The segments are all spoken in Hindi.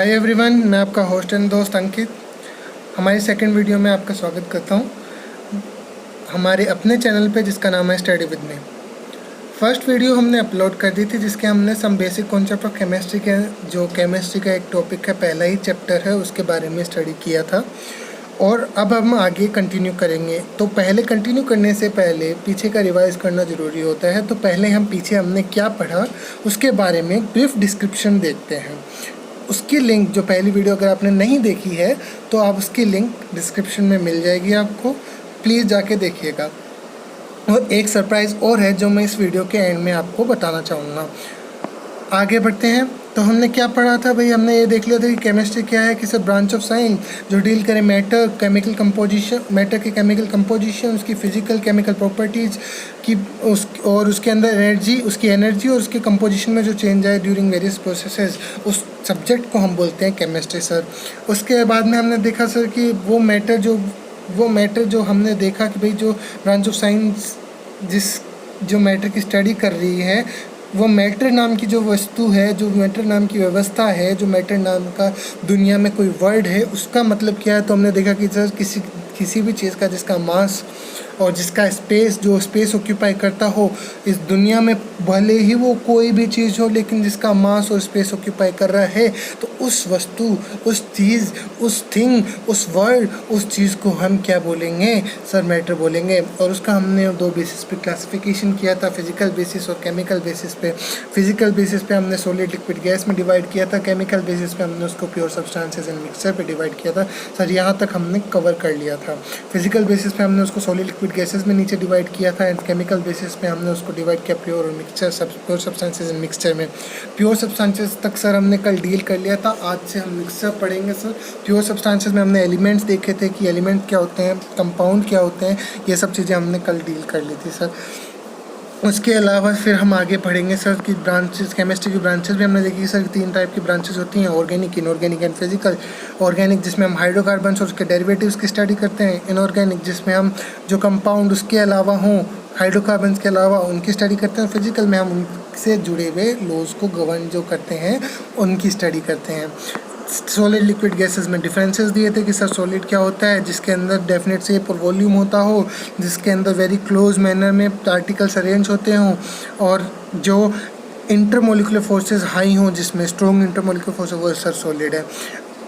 हाय एवरीवन, मैं आपका होस्ट एंड दोस्त अंकित हमारी सेकंड वीडियो में आपका स्वागत करता हूं हमारे अपने चैनल पे जिसका नाम है study with me. First video हमने अपलोड कर दी थी जिसके हमने some basic concept of chemistry के जो केमिस्ट्री का एक टॉपिक है, पहला ही चैप्टर है, उसके बारे में स्टडी किया था और अब हम आगे कंटिन्यू करेंगे। तो पहले कंटिन्यू करने से पहले पीछे का रिवाइज करना ज़रूरी होता है। तो पहले हम पीछे हमने क्या पढ़ा उसके बारे में ब्रीफ डिस्क्रिप्शन देखते हैं। उसकी लिंक जो पहली वीडियो अगर आपने नहीं देखी है तो आप उसकी लिंक डिस्क्रिप्शन में मिल जाएगी आपको, प्लीज़ जाके देखिएगा। और एक सरप्राइज़ और है जो मैं इस वीडियो के एंड में आपको बताना चाहूँगा। आगे बढ़ते हैं। तो हमने क्या पढ़ा था भाई, हमने ये देख लिया था कि केमिस्ट्री क्या है, किसी ब्रांच ऑफ साइंस जो डील करे मैटर केमिकल कंपोजिशन, मैटर की केमिकल कंपोजिशन, उसकी फिजिकल केमिकल प्रॉपर्टीज़ की और उसके अंदर एनर्जी, उसकी एनर्जी और उसके कंपोजिशन में जो चेंज आए ड्यूरिंग वेरियस प्रोसेसेस, उस सब्जेक्ट को हम बोलते हैं केमिस्ट्री सर। उसके बाद में हमने देखा सर कि वो मैटर जो हमने देखा कि भाई जो ब्रांच ऑफ साइंस जो मैटर की स्टडी कर रही है, वो मैटर नाम की जो वस्तु है, जो मैटर नाम की व्यवस्था है, जो मैटर नाम का दुनिया में कोई वर्ड है, उसका मतलब क्या है। तो हमने देखा कि सर किसी भी चीज़ का जिसका मास और जिसका स्पेस ऑक्यूपाई करता हो इस दुनिया में, भले ही वो कोई भी चीज़ हो, लेकिन जिसका मास और स्पेस ऑक्यूपाई कर रहा है, तो उस वस्तु, उस चीज़, उस थिंग, उस वर्ड, उस चीज़ को हम क्या बोलेंगे सर, मैटर बोलेंगे। और उसका हमने दो बेसिस पे क्लासिफिकेशन किया था, फिजिकल बेसिस और केमिकल बेसिस पे। फिजिकल बेसिस पे हमने सॉलिड लिक्विड गैस में डिवाइड किया था, केमिकल बेसिस पे हमने उसको प्योर सब्सटेंसेस एंड मिक्सचर पे डिवाइड किया था सर। यहाँ तक हमने कवर कर लिया था। फिजिकल बेसिस पे हमने उसको सॉलिड लिक्विड गैसेस में नीचे डिवाइड किया था एंड केमिकल बेसिस पे हमने उसको डिवाइड किया प्योर और प्योर सब्सटेंसेस एंड मिक्सचर में। प्योर सब्सटेंसेस तक सर हमने कल डील कर लिया था, आज से हम मिक्सचर पढ़ेंगे सर। प्योर सब्सटेंसेस में हमने एलिमेंट्स देखे थे कि एलिमेंट क्या होते हैं, कंपाउंड क्या होते हैं, ये सब चीज़ें हमने कल डील कर ली थी सर। उसके अलावा फिर हम आगे पढ़ेंगे सर कि ब्रांचेस, केमिस्ट्री की ब्रांचेस भी हमने देखी सर। 3 टाइप की ब्रांचेस होती हैं, organic, inorganic and physical. Organic जिसमें हम हाइड्रोकार्बन्स और उसके डेरिवेटिव्स की स्टडी करते हैं। इनऑर्गेनिक जिसमें हम जो कंपाउंड उसके अलावा हों, हाइड्रोकार्बन्स के अलावा, उनकी स्टडी करते हैं। फिजिकल में हम उनसे जुड़े हुए लॉज को गवर्न जो करते हैं उनकी स्टडी करते हैं। सॉलिड लिक्विड गैसेस में डिफरेंसेस दिए थे कि सर सॉलिड क्या होता है, जिसके अंदर डेफिनेट शेप और वॉल्यूम होता हो, जिसके अंदर वेरी क्लोज मैनर में पार्टिकल्स अरेंज होते हों, और जो इंटरमोलिकुलर फोर्सेस हाई हों, जिसमें स्ट्रॉन्ग इंटरमोलिकुलर फोर्स हो, वो सर सॉलिड है।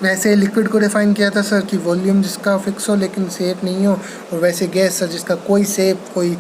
वैसे लिक्विड को डिफाइन किया था सर कि वॉल्यूम जिसका फिक्स हो लेकिन शेप नहीं हो, और वैसे गैस सर जिसका कोई शेप, कोई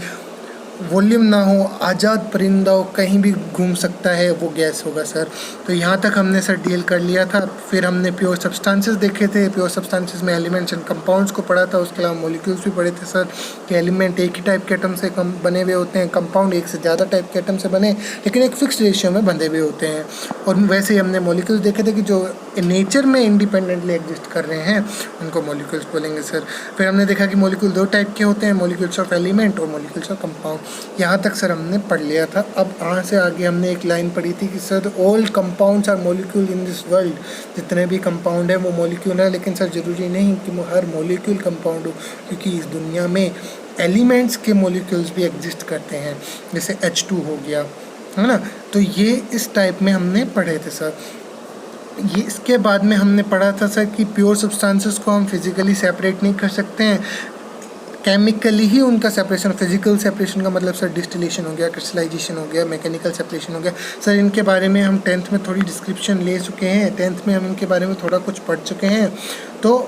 वॉल्यूम ना हो, आज़ाद परिंदा हो, कहीं भी घूम सकता है, वो गैस होगा सर। तो यहाँ तक हमने सर डील कर लिया था। फिर हमने प्योर सब्सटेंसेस देखे थे। प्योर सब्सटेंसेस में एलिमेंट्स एंड कंपाउंड्स को पढ़ा था। उसके अलावा मॉलिक्यूल्स भी पढ़े थे सर कि एलिमेंट एक ही टाइप के एटम से बने हुए होते हैं, कंपाउंड एक से ज़्यादा टाइप के एटम से बने लेकिन एक फिक्स रेशियो में बंधे हुए होते हैं। और वैसे ही हमने मॉलिक्यूल्स देखे थे कि जो नेचर में इंडिपेंडेंटली एग्जिस्ट कर रहे हैं उनको मॉलिक्यूल्स बोलेंगे सर। फिर हमने देखा कि मॉलिक्यूल 2 टाइप के होते हैं, मॉलिक्यूल्स ऑफ एलिमेंट और मॉलिक्यूल्स ऑफ कंपाउंड। यहाँ तक सर हमने पढ़ लिया था। अब यहाँ से आगे हमने एक लाइन पढ़ी थी कि sir all compounds are molecule in this world. जितने भी कंपाउंड है वो मॉलिक्यूल है, लेकिन सर ज़रूरी नहीं कि वो हर मॉलिक्यूल कंपाउंड हो, क्योंकि इस दुनिया में एलिमेंट्स के मॉलिक्यूल्स भी एग्जिस्ट करते हैं, जैसे H2 हो गया, है ना। तो ये इस टाइप में हमने पढ़े थे सर। ये इसके बाद में हमने पढ़ा था सर कि प्योर सब्सटेंसेस को हम फिजिकली सेपरेट नहीं कर सकते हैं, केमिकली ही उनका सेपरेशन। फिजिकल सेपरेशन का मतलब सर डिस्टिलेशन हो गया, क्रिस्टलाइजेशन हो गया, मैकेनिकल सेपरेशन हो गया सर। इनके बारे में हम 10th में थोड़ी डिस्क्रिप्शन ले चुके हैं, 10th में हम इनके बारे में थोड़ा कुछ पढ़ चुके हैं। तो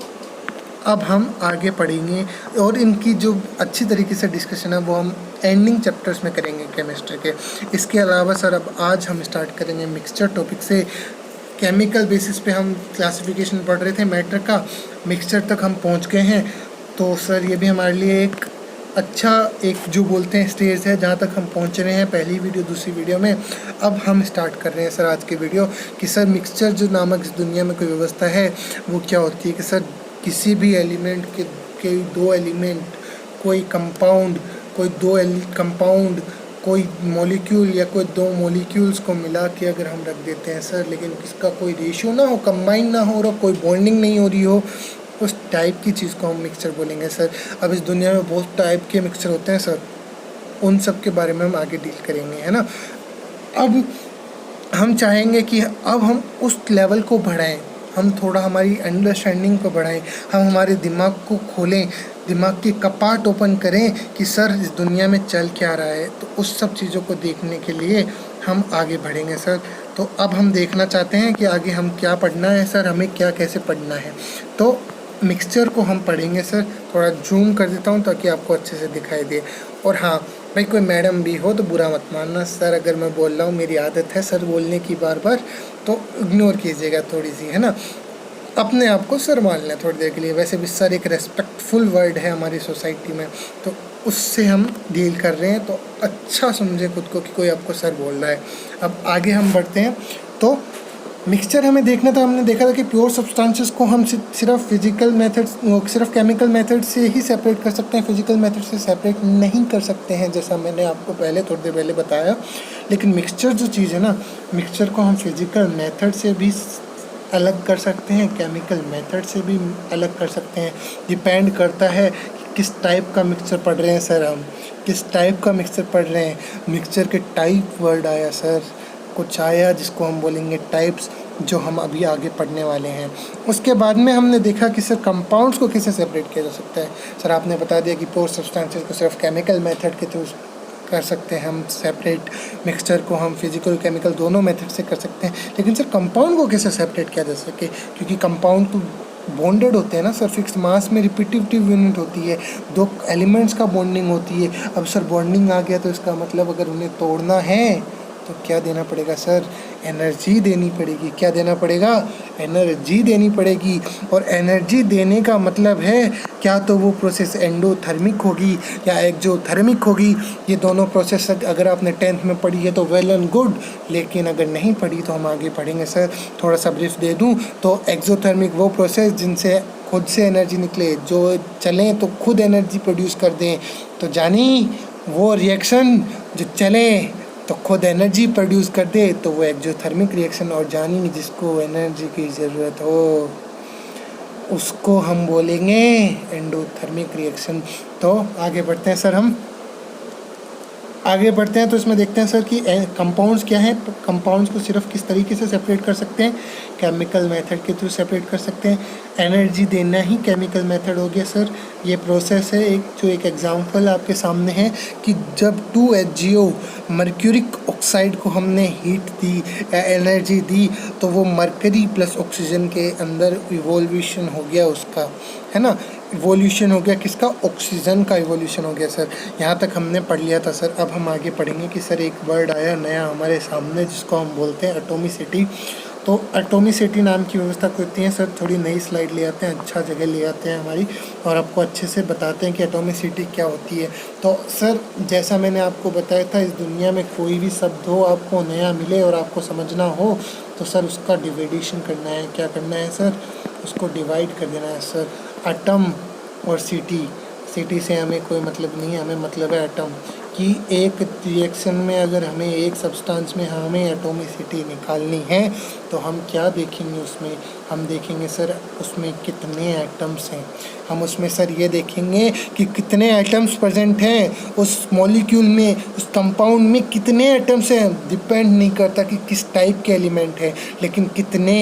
अब हम आगे पढ़ेंगे और इनकी जो अच्छी तरीके से डिस्कशन है वो हम एंडिंग चैप्टर्स में करेंगे केमिस्ट्री के। इसके अलावा सर अब आज हम स्टार्ट करेंगे मिक्सचर टॉपिक से। केमिकल बेसिस पे हम क्लासिफिकेशन पढ़ रहे थे मैटर का, मिक्सचर तक हम पहुंच गए हैं। तो सर ये भी हमारे लिए एक अच्छा, एक जो बोलते हैं स्टेज है जहाँ तक हम पहुँच रहे हैं पहली वीडियो दूसरी वीडियो में। अब हम स्टार्ट कर रहे हैं सर आज की वीडियो कि सर मिक्सचर जो नामक इस दुनिया में कोई व्यवस्था है वो क्या होती है। कि सर किसी भी एलिमेंट के 2 एलिमेंट, कोई कंपाउंड, कोई मॉलिक्यूल या कोई 2 मॉलिक्यूल्स को मिला के अगर हम रख देते हैं सर, लेकिन इसका कोई रेशियो ना हो, कंबाइन ना हो और कोई बॉन्डिंग नहीं हो रही हो, उस टाइप की चीज़ को हम मिक्सचर बोलेंगे सर। अब इस दुनिया में बहुत टाइप के मिक्सचर होते हैं सर, उन सब के बारे में हम आगे डील करेंगे, है ना। अब हम चाहेंगे कि अब हम उस लेवल को बढ़ाएं, हम थोड़ा हमारी अंडरस्टैंडिंग को बढ़ाएं, हम हमारे दिमाग को खोलें, दिमाग के कपाट ओपन करें कि सर इस दुनिया में चल क्या रहा है। तो उस सब चीज़ों को देखने के लिए हम आगे बढ़ेंगे सर। तो अब हम देखना चाहते हैं कि आगे हम क्या पढ़ना है सर, हमें क्या कैसे पढ़ना है। तो मिक्सचर को हम पढ़ेंगे सर। थोड़ा जूम कर देता हूँ ताकि आपको अच्छे से दिखाई दे। और हाँ भाई, कोई मैडम भी हो तो बुरा मत मानना सर, अगर मैं बोल रहा हूँ, मेरी आदत है सर बोलने की बार बार, तो इग्नोर कीजिएगा थोड़ी सी, है ना। अपने आप को सर मान लें थोड़ी देर के लिए। वैसे भी सर एक रेस्पेक्टफुल वर्ड है हमारी सोसाइटी में, तो उससे हम डील कर रहे हैं, तो अच्छा समझें खुद को कि कोई आपको सर बोल रहा है। अब आगे हम बढ़ते हैं। तो मिक्सचर हमें देखना था, हमने देखा था कि प्योर सब्सटेंसेस को हम सिर्फ फिजिकल मेथड्स, सिर्फ केमिकल मेथड से ही सेपरेट कर सकते हैं, फिजिकल मेथड से सेपरेट नहीं कर सकते हैं, जैसा मैंने आपको पहले थोड़ी देर पहले बताया। लेकिन मिक्सचर जो चीज़ है ना, मिक्सचर को हम फिजिकल मेथड से भी अलग कर सकते हैं, केमिकल मेथड से भी अलग कर सकते हैं। डिपेंड करता है कि किस टाइप का मिक्सचर पढ़ रहे हैं सर, हम किस टाइप का मिक्सचर पढ़ रहे हैं। मिक्सचर के टाइप वर्ड आया सर, कुछ आया जिसको हम बोलेंगे टाइप्स, जो हम अभी आगे पढ़ने वाले हैं। उसके बाद में हमने देखा कि सर कंपाउंड्स को कैसे सेपरेट किया जा सकता है। सर आपने बता दिया कि प्योर सब्सटेंसेस को सिर्फ केमिकल मेथड के थ्रू कर सकते हैं हम सेपरेट, मिक्सचर को हम फिजिकल केमिकल दोनों मेथड से कर सकते हैं। लेकिन सर कंपाउंड को कैसे सेपरेट किया जा सके, क्योंकि कंपाउंड तो बॉन्डेड होते हैं ना सर, फिक्स मास में रिपीटिव यूनिट होती है, दो एलिमेंट्स का बॉन्डिंग होती है। अब सर बॉन्डिंग आ गया तो इसका मतलब अगर उन्हें तोड़ना है तो क्या देना पड़ेगा सर, एनर्जी देनी पड़ेगी। क्या देना पड़ेगा, एनर्जी देनी पड़ेगी। और एनर्जी देने का मतलब है क्या तो वो प्रोसेस एंडोथर्मिक होगी या एक्सोथर्मिक होगी। ये दोनों प्रोसेस अगर आपने 10th में पढ़ी है तो वेल एंड गुड, लेकिन अगर नहीं पढ़ी तो हम आगे पढ़ेंगे सर। थोड़ा सा ब्रीफ दे दूं तो एक्सोथर्मिक वो प्रोसेस जिनसे खुद से एनर्जी निकले, जो चलें तो खुद एनर्जी प्रोड्यूस कर दें। तो जानी वो रिएक्शन जो चले तो खुद एनर्जी प्रोड्यूस कर दे, तो वो एक्सोथर्मिक रिएक्शन। और जानी जिसको एनर्जी की ज़रूरत हो उसको हम बोलेंगे एंडोथर्मिक रिएक्शन। तो आगे बढ़ते हैं सर, हम आगे बढ़ते हैं। तो इसमें देखते हैं सर कि कंपाउंड्स क्या हैं। कंपाउंड्स को सिर्फ किस तरीके से सेपरेट कर सकते हैं, केमिकल मेथड के थ्रू सेपरेट कर सकते हैं। एनर्जी देना ही केमिकल मेथड हो गया सर। ये प्रोसेस है एक एग्जांपल आपके सामने है कि जब 2HgO मर्क्यूरिक ऑक्साइड को हमने हीट दी, एनर्जी दी, तो वो मरकरी प्लस ऑक्सीजन के अंदर इवोल्यूशन हो गया उसका, है ना। इवोल्यूशन हो गया किसका, ऑक्सीजन का इवोल्यूशन हो गया सर। यहाँ तक हमने पढ़ लिया था सर। अब हम आगे पढ़ेंगे कि सर एक वर्ड आया नया हमारे सामने जिसको हम बोलते हैं एटॉमिसिटी। तो एटॉमिसिटी नाम की व्यवस्था करती है सर। थोड़ी नई स्लाइड ले आते हैं, अच्छा जगह ले आते हैं हमारी, और आपको अच्छे से बताते हैं कि एटॉमिसिटी क्या होती है। तो सर जैसा मैंने आपको बताया था, इस दुनिया में कोई भी शब्द हो आपको नया मिले और आपको समझना हो तो सर उसका डिवाइडेशन करना है। क्या करना है सर, उसको डिवाइड कर देना है सर। एटम और सिटी से हमें कोई मतलब नहीं है, हमें मतलब है एटम कि एक रिएक्शन में अगर हमें एक सब्सटेंस में हमें एटॉमिसिटी निकालनी है तो हम क्या देखेंगे उसमें, हम देखेंगे सर उसमें कितने एटम्स हैं। हम उसमें सर ये देखेंगे कि कितने एटम्स प्रेजेंट हैं उस मॉलिक्यूल में, उस कंपाउंड में कितने एटम्स हैं। डिपेंड नहीं करता कि किस टाइप के एलिमेंट है, लेकिन कितने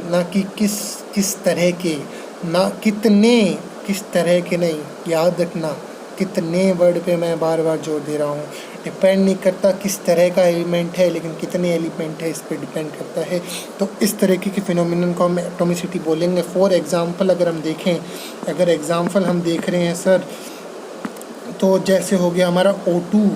ना कि किस तरह के, ना किस तरह के नहीं, याद रखना कितने वर्ड पे मैं बार बार जोर दे रहा हूँ। डिपेंड नहीं करता किस तरह का एलिमेंट है, लेकिन कितने एलिमेंट है इस पे डिपेंड करता है। तो इस तरीके की फिनोमिनन को हम एटॉमिसिटी बोलेंगे। फॉर एग्जांपल अगर हम देखें, अगर एग्जांपल हम देख रहे हैं सर, तो जैसे हो गया हमारा O2।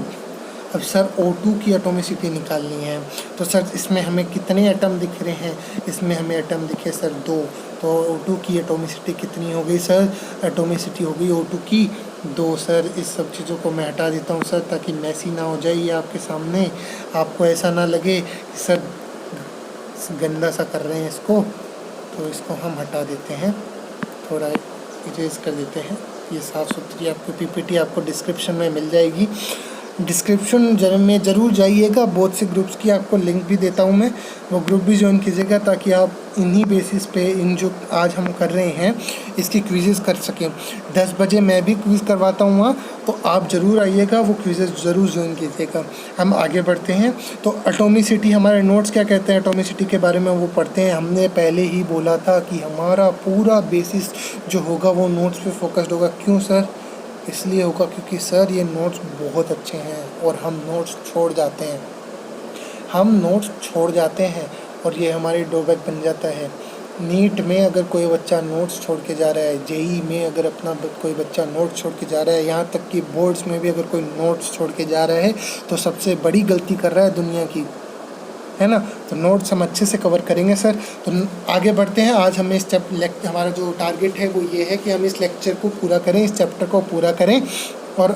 अब सर O2 की एटॉमिसिटी निकालनी है तो सर इसमें हमें कितने एटम दिख रहे हैं, इसमें हमें एटम दिखे सर 2। तो O2 की एटॉमिसिटी कितनी हो गई सर, एटॉमिसिटी हो गई O2 की 2 सर। इस सब चीज़ों को मैं हटा देता हूँ सर ताकि मैसी ना हो जाए ये आपके सामने, आपको ऐसा ना लगे कि सर गंदा सा कर रहे हैं इसको। तो इसको हम हटा देते हैं, थोड़ा इरेज कर देते हैं। ये साफ़ सुथरी आपको PPT आपको डिस्क्रिप्शन में मिल जाएगी। डिस्क्रिप्शन में ज़रूर जाइएगा, बहुत से ग्रुप्स की आपको लिंक भी देता हूँ मैं, वो ग्रुप भी ज्वाइन कीजिएगा ताकि आप इन्हीं बेसिस पे इन जो आज हम कर रहे हैं इसकी क्विज़ेस कर सकें। 10 बजे मैं भी क्विज़ करवाता हूँ वहाँ, तो आप ज़रूर आइएगा, वो क्विज़ेस ज़रूर ज्वाइन कीजिएगा। हम आगे बढ़ते हैं। तो एटॉमिसिटी, हमारे नोट्स क्या कहते हैं एटॉमिसिटी के बारे में वो पढ़ते हैं। हमने पहले ही बोला था कि हमारा पूरा बेसिस जो होगा वो नोट्स पे फोकस्ड होगा। क्यों सर? इसलिए होगा क्योंकि सर ये नोट्स बहुत अच्छे हैं और हम नोट्स छोड़ जाते हैं और ये हमारी ड्रॉबैक बन जाता है। नीट में अगर कोई बच्चा नोट्स छोड़ के जा रहा है, जेई में अगर अपना कोई बच्चा नोट्स छोड़ के जा रहा है, यहाँ तक कि बोर्ड्स में भी अगर कोई नोट्स छोड़ के जा रहा है तो सबसे बड़ी गलती कर रहा है दुनिया की, है ना। तो नोट्स हम अच्छे से कवर करेंगे सर। तो आगे बढ़ते हैं। आज हमें हमारा जो टारगेट है वो ये है कि हम इस लेक्चर को पूरा करें, इस चैप्टर को पूरा करें और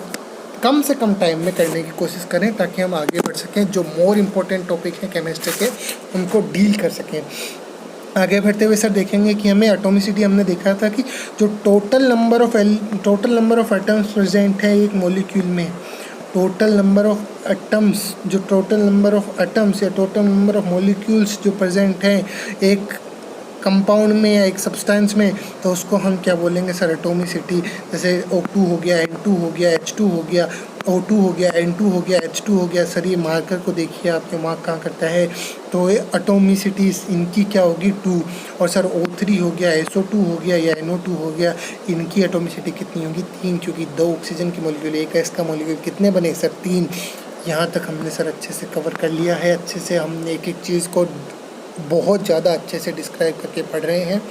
कम से कम टाइम में करने की कोशिश करें ताकि हम आगे बढ़ सकें, जो मोर इम्पोर्टेंट टॉपिक हैं केमिस्ट्री के उनको डील कर सकें। आगे बढ़ते हुए सर देखेंगे कि हमें एटॉमिसिटी, हमने देखा था कि जो total number of atoms present है एक मॉलिक्यूल में, टोटल नंबर ऑफ एटम्स या टोटल नंबर ऑफ मॉलिक्यूल्स जो प्रेजेंट हैं एक कंपाउंड में या एक सब्सटेंस में, तो उसको हम क्या बोलेंगे सर? एटॉमिसिटी। जैसे O2 हो गया, N2 हो गया, H2 हो गया, O2 हो गया, N2 हो गया, H2 हो गया। सर ये मार्कर को देखिए, आपके मार्क कहाँ करता है, तो ये एटॉमिसिटी इनकी क्या होगी? 2। और सर O3 हो गया, SO2 हो गया या NO2 हो गया, इनकी एटॉमिसिटी कितनी होगी? 3, क्योंकि 2 ऑक्सीजन की मॉलिक्यूल, एक गैस का मॉलिक्यूल, कितने बने सर? 3। यहाँ तक हमने सर अच्छे से कवर कर लिया है। अच्छे से हमने एक एक चीज़ को बहुत ज़्यादा अच्छे से डिस्क्राइब करके पढ़ रहे हैं।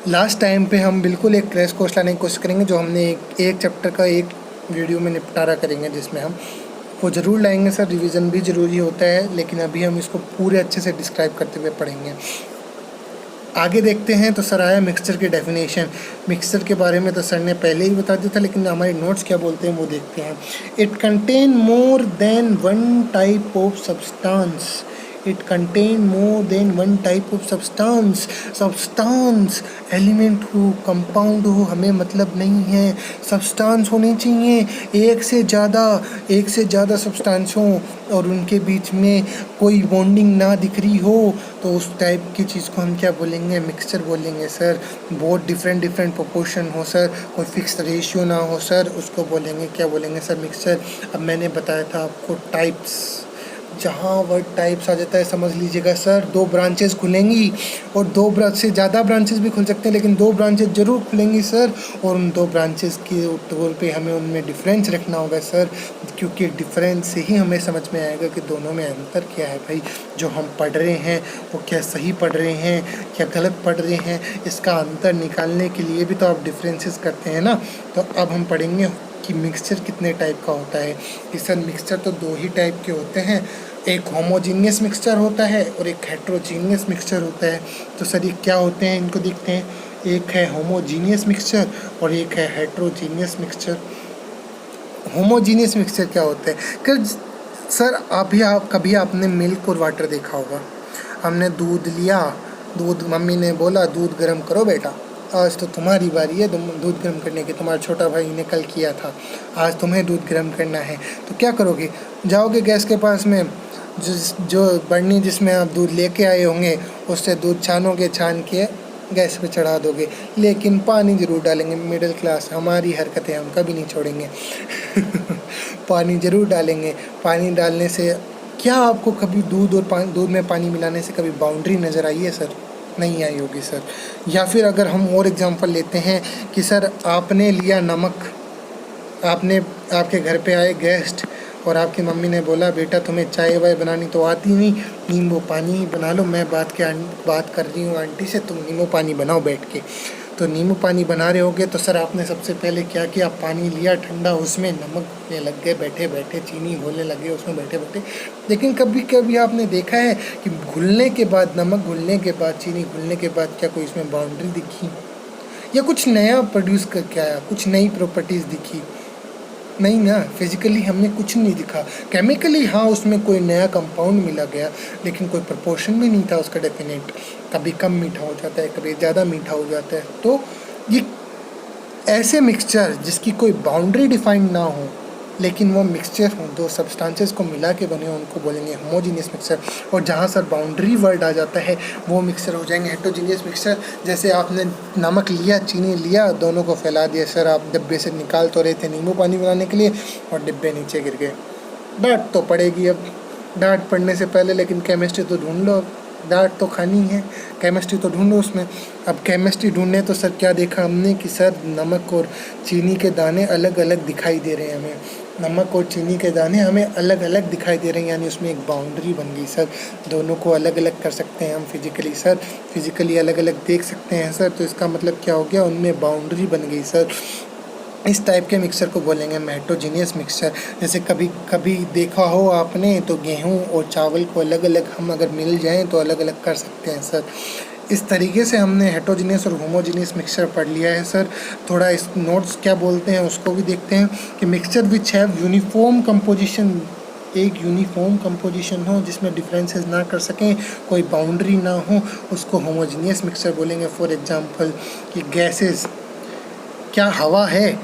लास्ट टाइम पे हम बिल्कुल एक क्रैश कोर्स लाने की कोशिश करेंगे, जो हमने एक चैप्टर का एक वीडियो में निपटारा करेंगे, जिसमें हम वो ज़रूर लाएंगे सर। रिवीजन भी ज़रूरी होता है, लेकिन अभी हम इसको पूरे अच्छे से डिस्क्राइब करते हुए पढ़ेंगे। आगे देखते हैं। तो सर आया मिक्सचर की डेफिनेशन। मिक्सचर के बारे में तो सर ने पहले ही बता दिया था, लेकिन हमारे नोट्स क्या बोलते हैं वो देखते हैं। It contain more than one type of substance. It contain more than one type of substance element हो, कंपाउंड हो, हमें मतलब नहीं है। सब्सटेंस होनी चाहिए एक से ज़्यादा सब्सटेंस हो और उनके बीच में कोई बॉन्डिंग ना दिख रही हो, तो उस टाइप की चीज़ को हम क्या बोलेंगे? मिक्सचर बोलेंगे सर। बहुत डिफरेंट प्रोपोर्शन हो सर, कोई फिक्स रेशियो ना हो सर, उसको बोलेंगे क्या बोलेंगे सर? मिक्सचर। अब मैंने बताया था आपको टाइप्स, जहाँ वर्ड टाइप्स आ जाता है समझ लीजिएगा सर 2 ब्रांचेस खुलेंगी और 2 ब्रांच से ज़्यादा ब्रांचेस भी खुल सकते हैं, लेकिन 2 ब्रांचेस ज़रूर खुलेंगी सर। और उन 2 ब्रांचेस के तौर पे हमें उनमें डिफरेंस रखना होगा सर, क्योंकि डिफरेंस से ही हमें समझ में आएगा कि दोनों में अंतर क्या है भाई। जो हम पढ़ रहे हैं वो क्या सही पढ़ रहे हैं, क्या गलत पढ़ रहे हैं, इसका अंतर निकालने के लिए भी तो आप डिफरेंसेस करते हैं ना। तो अब हम पढ़ेंगे कि मिक्सचर कितने टाइप का होता है। कि सर मिक्सचर तो 2 ही टाइप के होते हैं, एक होमोजीनियस मिक्सचर होता है और एक हेट्रोजीनियस मिक्सचर होता है। तो सर ये क्या होते हैं, इनको देखते हैं। एक है होमोजीनियस मिक्सचर और एक है हेट्रोजीनियस मिक्सचर। होमोजीनियस मिक्सचर क्या होता है? कि सर कभी आपने मिल्क और वाटर देखा होगा। हमने दूध लिया, मम्मी ने बोला दूध गर्म करो बेटा, आज तो तुम्हारी बारी है दूध गर्म करने की, तुम्हारा छोटा भाई ने कल किया था, आज तुम्हें दूध गर्म करना है। तो क्या करोगे? जाओगे गैस के पास में, जो बर्नी जिसमें आप दूध लेके आए होंगे उससे दूध छानोगे, छान के गैस पे चढ़ा दोगे, लेकिन पानी ज़रूर डालेंगे। मिडिल क्लास हमारी हरकतें हम कभी नहीं छोड़ेंगे। पानी ज़रूर डालेंगे। पानी डालने से क्या आपको कभी दूध में पानी मिलाने से कभी बाउंड्री नज़र आई है सर? नहीं आई होगी सर। या फिर अगर हम और एग्जांपल लेते हैं कि सर आपने लिया नमक, आपके घर पे आए गेस्ट और आपकी मम्मी ने बोला बेटा तुम्हें चाय वाय बनानी तो आती नहीं, नींबू पानी ही बना लो, मैं बात कर रही हूँ आंटी से, तुम नींबू पानी बनाओ बैठ के। तो नींबू पानी बना रहे होगे तो सर आपने सबसे पहले क्या किया? पानी लिया ठंडा, उसमें नमक घुलने लग गए बैठे बैठे, चीनी घोलने लगे उसमें बैठे बैठे। लेकिन कभी कभी आपने देखा है कि घुलने के बाद, नमक घुलने के बाद, चीनी घुलने के बाद क्या कोई इसमें बाउंड्री दिखी या कुछ नया प्रोड्यूस करके आया, कुछ नई प्रॉपर्टीज़ दिखी? नहीं ना, फिजिकली हमने कुछ नहीं दिखा। केमिकली हाँ उसमें कोई नया कंपाउंड मिला गया, लेकिन कोई प्रपोर्शन भी नहीं था उसका डेफिनेट। कभी कम मीठा हो जाता है, कभी ज़्यादा मीठा हो जाता है। तो ये ऐसे मिक्सचर जिसकी कोई बाउंड्री डिफाइंड ना हो, लेकिन वो मिक्सचर हों, दो सब्सटेंसेस को मिला के बने हों, उनको बोलेंगे होमोजीनियस मिक्सचर। और जहाँ सर बाउंड्री वर्ड आ जाता है वो मिक्सचर हो जाएंगे हेटेरोजीनियस मिक्सचर। जैसे आपने नमक लिया, चीनी लिया, दोनों को फैला दिया सर, आप डिब्बे से निकाल तो रहे थे नींबू पानी बनाने के लिए और डिब्बे नीचे गिर गए। डांट तो पड़ेगी अब, डांट पड़ने से पहले, लेकिन केमिस्ट्री तो ढूंढ लो, डांट तो खानी है, केमिस्ट्री तो ढूंढो उसमें। अब केमिस्ट्री ढूंढने तो सर क्या देखा हमने कि सर नमक और चीनी के दाने अलग अलग दिखाई दे रहे हैं हमें, नमक और चीनी के दाने हमें अलग अलग दिखाई दे रहे हैं, यानी उसमें एक बाउंड्री बन गई सर। दोनों को अलग अलग कर सकते हैं हम फिजिकली सर, फिजिकली अलग अलग देख सकते हैं सर, तो इसका मतलब क्या हो गया, उनमें बाउंड्री बन गई सर। इस टाइप के मिक्सचर को बोलेंगे हेटेरोजीनियस मिक्सचर। जैसे कभी कभी देखा हो आपने तो गेहूं और चावल को अलग अलग हम अगर मिल जाएं तो अलग अलग कर सकते हैं सर। इस तरीके से हमने हेटेरोजीनियस और होमोजीनियस मिक्सचर पढ़ लिया है सर। थोड़ा इस नोट्स क्या बोलते हैं उसको भी देखते हैं कि mixture which have uniform composition, एक यूनिफॉर्म कंपोजिशन हो जिसमें डिफरेंसेस ना कर सकें, कोई बाउंड्री ना हो, उसको होमोजीनियस मिक्सचर बोलेंगे। फॉर एग्जांपल कि गैसेस, क्या हवा है,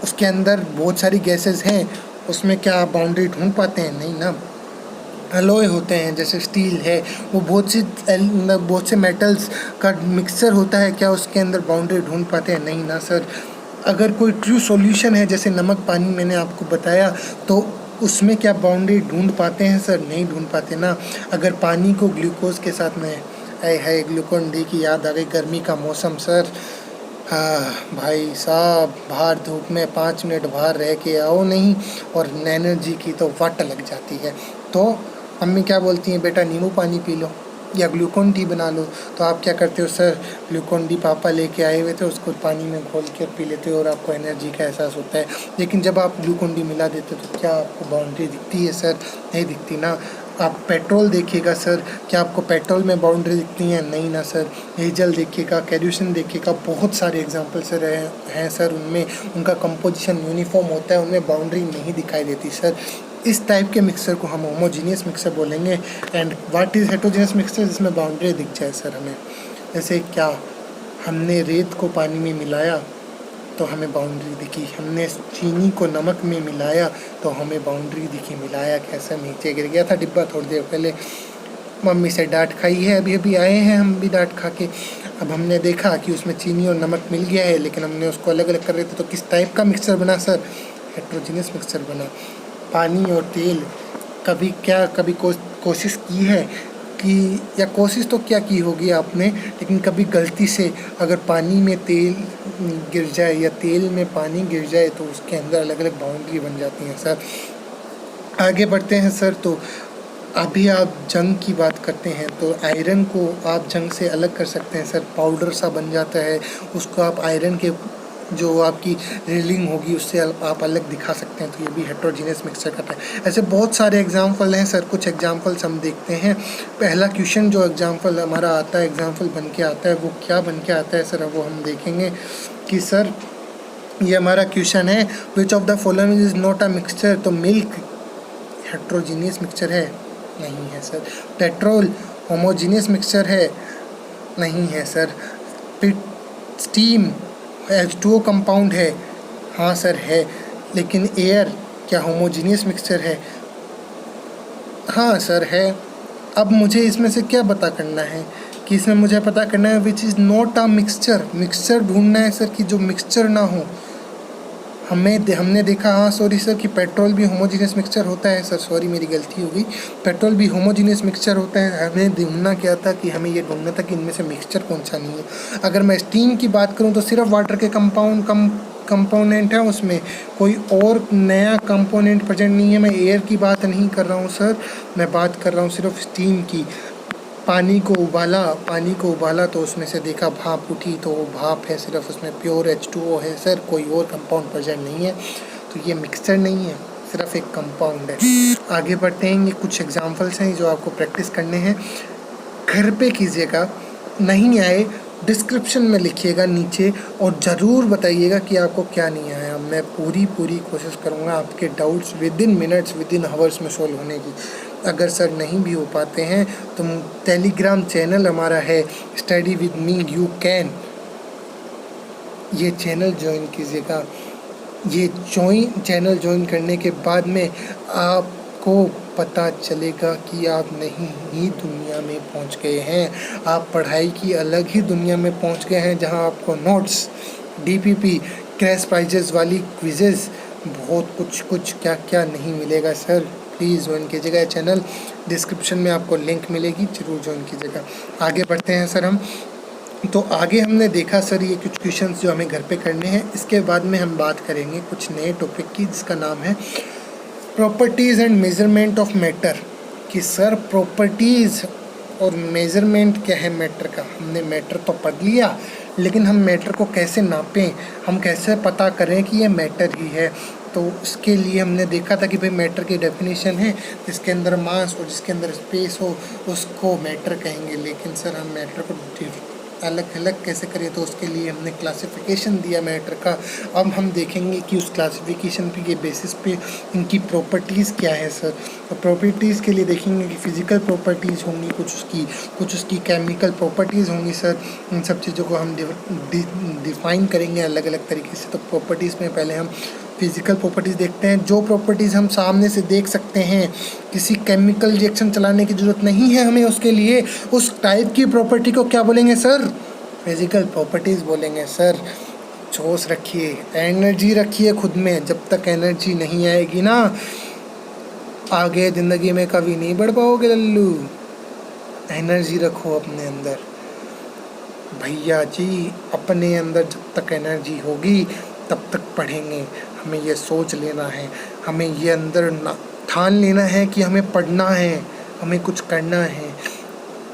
उसके अंदर बहुत सारी गैसेस हैं, उसमें क्या आप बाउंड्री ढूंढ पाते हैं? नहीं ना। अलॉय होते हैं जैसे स्टील है, वो बहुत से मेटल्स का मिक्सचर होता है, क्या उसके अंदर बाउंड्री ढूंढ पाते हैं? नहीं ना सर। अगर कोई ट्रू सॉल्यूशन है जैसे नमक पानी मैंने आपको बताया, तो उसमें क्या बाउंड्री ढूंढ पाते हैं सर? नहीं ढूंढ पाते ना। अगर पानी को ग्लूकोज के साथ में, है ग्लूकोन डी की याद आ गई, गर्मी का मौसम सर, हाँ भाई साहब, बाहर धूप में 5 मिनट बाहर रह के आओ नहीं और एनर्जी की तो वाट लग जाती है। तो मम्मी क्या बोलती हैं, बेटा नींबू पानी पी लो या ग्लूकोन डी बना लो, तो आप क्या करते हो सर, ग्लूकोन डी पापा लेके आए हुए थे, उसको पानी में घोल के पी लेते हो और आपको एनर्जी का एहसास होता है। लेकिन जब आप ग्लूकोन डी मिला देते हो तो क्या आपको बाउंड्री दिखती है सर? नहीं दिखती ना। आप पेट्रोल देखिएगा सर, क्या आपको पेट्रोल में बाउंड्री दिखती है? नहीं ना सर। डीजल देखिएगा, कैरोसिन देखिएगा, बहुत सारे एग्जांपल सर हैं सर, उनमें उनका कंपोजिशन यूनिफॉर्म होता है, उनमें बाउंड्री नहीं दिखाई देती सर। इस टाइप के मिक्सर को हम होमोजीनियस मिक्सर बोलेंगे। And what is heterogeneous mixer? जिसमें बाउंड्री दिख जाए सर हमें। जैसे क्या, हमने रेत को पानी में मिलाया तो हमें बाउंड्री दिखी, हमने चीनी को नमक में मिलाया तो हमें बाउंड्री दिखी। मिलाया कैसा, नीचे गिर गया था डिब्बा थोड़ी देर पहले, मम्मी से डांट खाई है, अभी अभी आए हैं हम भी डांट खा के। अब हमने देखा कि उसमें चीनी और नमक मिल गया है, लेकिन हमने उसको अलग अलग कर रहे थे, तो किस टाइप का मिक्सचर बना सर? हेटेरोजीनियस मिक्सचर बना। पानी और तेल, कभी कोशिश की है कि, या कोशिश तो क्या की होगी आपने, लेकिन कभी गलती से अगर पानी में तेल गिर जाए या तेल में पानी गिर जाए तो उसके अंदर अलग अलग बाउंड्री बन जाती हैं सर। आगे बढ़ते हैं सर। तो अभी आप जंग की बात करते हैं तो आयरन को आप जंग से अलग कर सकते हैं सर, पाउडर सा बन जाता है, उसको आप आयरन के जो आपकी रीलिंग होगी उससे आप अलग दिखा सकते हैं, तो ये भी हेटेरोजीनियस मिक्सचर करता है। ऐसे बहुत सारे एग्जांपल हैं सर, कुछ एग्जांपल्स हम देखते हैं। पहला क्वेश्चन जो एग्जांपल हमारा आता है, एग्जांपल बन के आता है, वो क्या बन के आता है सर, वो हम देखेंगे कि सर ये हमारा क्वेश्चन है, which of the following is not a mixture. तो मिल्क हेटेरोजीनियस मिक्सचर है? नहीं है सर। पेट्रोल होमोजीनियस मिक्सचर है? नहीं है सर। स्टीम H2O कंपाउंड है? हाँ सर है। लेकिन एयर क्या होमोजीनियस मिक्सचर है? हाँ सर है। अब मुझे इसमें से क्या पता करना है कि इसमें मुझे पता करना है which is not a mixture. Mixture ढूंढना है सर कि जो मिक्सचर ना हो। हमने देखा, हाँ सॉरी सर, कि पेट्रोल भी होमोजीनियस मिक्सचर होता है सर, सॉरी मेरी गलती हो गई, पेट्रोल भी होमोजीनियस मिक्सचर होता है। हमें ढूंढना क्या था कि हमें ये ढूंढना था कि इनमें से मिक्सचर कौन सा नहीं है। अगर मैं स्टीम की बात करूँ तो सिर्फ वाटर के कंपोनेंट है, उसमें कोई और नया कंपोनेंट प्रेजेंट नहीं है। मैं एयर की बात नहीं कर रहा हूँ सर, मैं बात कर रहा हूँ सिर्फ स्टीम की। पानी को उबाला तो उसमें से देखा भाप उठी, तो वो भाप है सिर्फ, उसमें प्योर H2O है सर, कोई और कंपाउंड प्रेजेंट नहीं है, तो ये मिक्सचर नहीं है, सिर्फ एक कंपाउंड है। आगे बढ़ते हैं, ये कुछ एग्जांपल्स हैं जो आपको प्रैक्टिस करने हैं, घर पे कीजिएगा, नहीं आए डिस्क्रिप्शन में लिखिएगा नीचे और ज़रूर बताइएगा कि आपको क्या नहीं आया। मैं पूरी कोशिश करूँगा आपके doubts with in minutes, with in hours में सोल्व होने की। अगर सर नहीं भी हो पाते हैं तो टेलीग्राम चैनल हमारा है study with me you can, ये चैनल ज्वाइन कीजिएगा। ये चैनल ज्वाइन करने के बाद में आपको पता चलेगा कि आप नहीं ही दुनिया में पहुंच गए हैं, आप पढ़ाई की अलग ही दुनिया में पहुंच गए हैं, जहां आपको नोट्स, डीपीपी, क्रैश प्राइजेस वाली क्विजेज़, बहुत कुछ क्या क्या नहीं मिलेगा सर। प्लीज़ ज्वाइन कीजिएगा ये चैनल, डिस्क्रिप्शन में आपको लिंक मिलेगी, ज़रूर ज्वाइन कीजिएगा। आगे बढ़ते हैं सर हम। तो आगे हमने देखा सर ये कुछ क्वेश्चंस जो हमें घर पे करने हैं। इसके बाद में हम बात करेंगे कुछ नए टॉपिक की, जिसका नाम है properties and measurement of matter. कि सर प्रॉपर्टीज़ और मेजरमेंट क्या है मैटर का। हमने मैटर तो पढ़ लिया, लेकिन हम मैटर को कैसे नापें, हम कैसे पता करें कि ये मैटर ही है। तो उसके लिए हमने देखा था कि भाई मैटर की डेफिनेशन है, जिसके अंदर मास और जिसके अंदर स्पेस हो उसको मैटर कहेंगे। लेकिन सर हम मैटर को अलग अलग कैसे करें, तो उसके लिए हमने क्लासिफिकेशन दिया मैटर का। अब हम देखेंगे कि उस क्लासिफिकेशन के बेसिस पे इनकी प्रॉपर्टीज़ क्या है सर। तो प्रॉपर्टीज़ के लिए देखेंगे कि फ़िज़िकल प्रॉपर्टीज़ होंगी कुछ उसकी केमिकल प्रॉपर्टीज़ होंगी सर। इन सब चीज़ों को हम डिफ़ाइन करेंगे अलग अलग तरीके से। तो प्रॉपर्टीज़ में पहले हम फिज़िकल प्रॉपर्टीज़ देखते हैं। जो प्रॉपर्टीज़ हम सामने से देख सकते हैं, किसी केमिकल रिएक्शन चलाने की ज़रूरत नहीं है हमें उसके लिए, उस टाइप की प्रॉपर्टी को क्या बोलेंगे सर? फिज़िकल प्रॉपर्टीज़ बोलेंगे सर। जोश रखिए, एनर्जी रखिए खुद में। जब तक एनर्जी नहीं आएगी ना, आगे ज़िंदगी में कभी नहीं बढ़ पाओगे लल्लू। एनर्जी रखो अपने अंदर भैया जी, अपने अंदर जब तक एनर्जी होगी तब तक पढ़ेंगे। हमें ये सोच लेना है, हमें ये अंदर ठान लेना है कि हमें पढ़ना है, हमें कुछ करना है।